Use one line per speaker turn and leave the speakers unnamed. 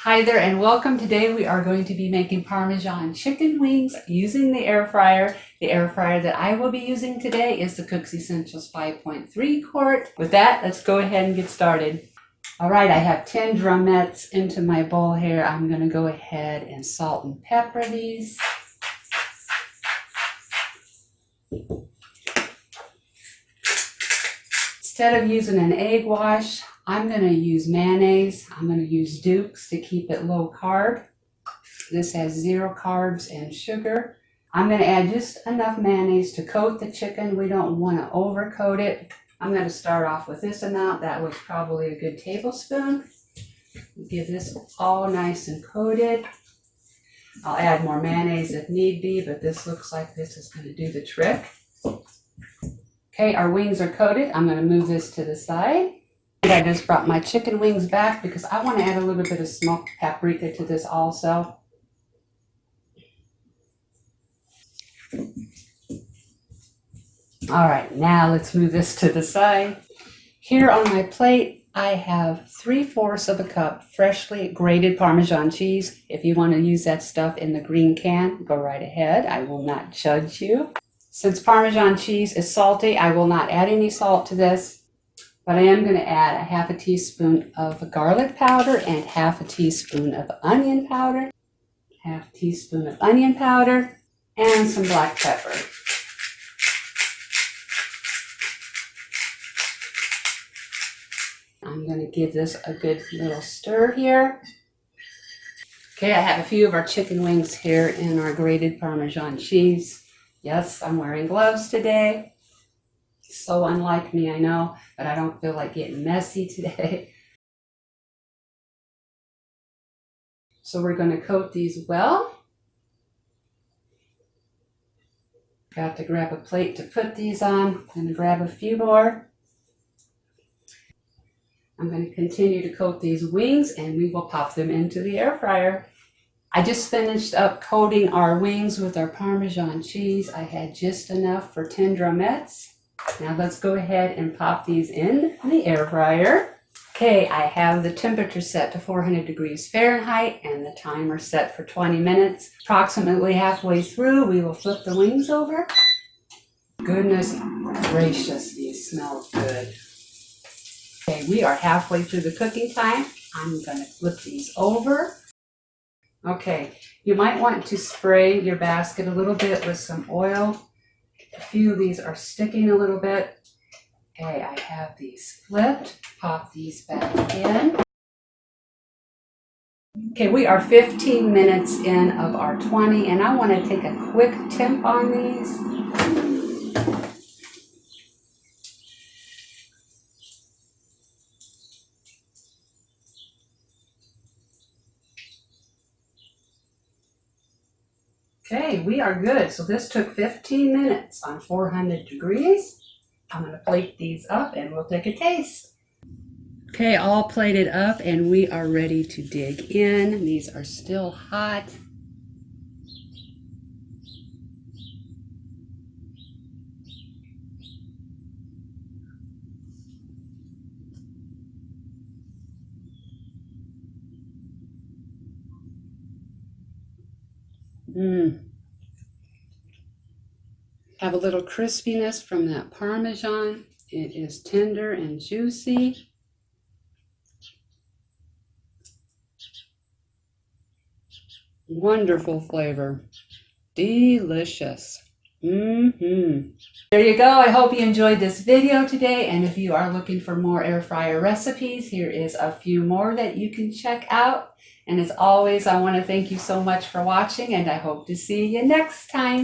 Hi there and welcome. Today we are going to be making Parmesan chicken wings using the air fryer. The air fryer that I will be using today is the Cooks Essentials 5.3 quart. With that, let's go ahead and get started. All right, I have 10 drumettes into my bowl here. I'm going to go ahead and salt and pepper these. Instead of using an egg wash, I'm going to use mayonnaise. I'm going to use Duke's to keep it low carb. This has 0 carbs and sugar. I'm going to add just enough mayonnaise to coat the chicken. We don't want to overcoat it. I'm going to start off with this amount. That was probably a good tablespoon. Give this all nice and coated. I'll add more mayonnaise if need be, but this looks like this is going to do the trick. Okay, our wings are coated. I'm going to move this to the side. I just brought my chicken wings back because I want to add a little bit of smoked paprika to this also. All right, now let's move this to the side. Here on my plate, I have 3/4 of a cup freshly grated Parmesan cheese. If you want to use that stuff in the green can, go right ahead. I will not judge you. Since Parmesan cheese is salty, I will not add any salt to this. But I am going to add a 1/2 teaspoon of garlic powder and 1/2 teaspoon of onion powder, 1/2 teaspoon of onion powder, and some black pepper. I'm going to give this a good little stir here. Okay, I have a few of our chicken wings here in our grated Parmesan cheese. Yes, I'm wearing gloves today. So unlike me, I know, but I don't feel like getting messy today. So we're going to coat these well. Got to grab a plate to put these on. I'm going to grab a few more. I'm going to continue to coat these wings and we will pop them into the air fryer. I just finished up coating our wings with our Parmesan cheese. I had just enough for 10 drumettes. Now let's go ahead and pop these in the air fryer. Okay, I have the temperature set to 400 degrees Fahrenheit and the timer set for 20 minutes. Approximately halfway through, we will flip the wings over. Goodness gracious, these smell good. Okay, we are halfway through the cooking time. I'm going to flip these over. Okay, you might want to spray your basket a little bit with some oil. A few of these are sticking a little bit. Okay, I have these flipped. Pop these back in. Okay, we are 15 minutes in of our 20, and I want to take a quick temp on these. Okay, we are good. So this took 15 minutes on 400 degrees. I'm going to plate these up and we'll take a taste. Okay, all plated up and we are ready to dig in. These are still hot. Have a little crispiness from that Parmesan. It is tender and juicy. Wonderful flavor. Delicious. There you go. I hope you enjoyed this video today. And if you are looking for more air fryer recipes, here is a few more that you can check out. And as always, I want to thank you so much for watching and I hope to see you next time.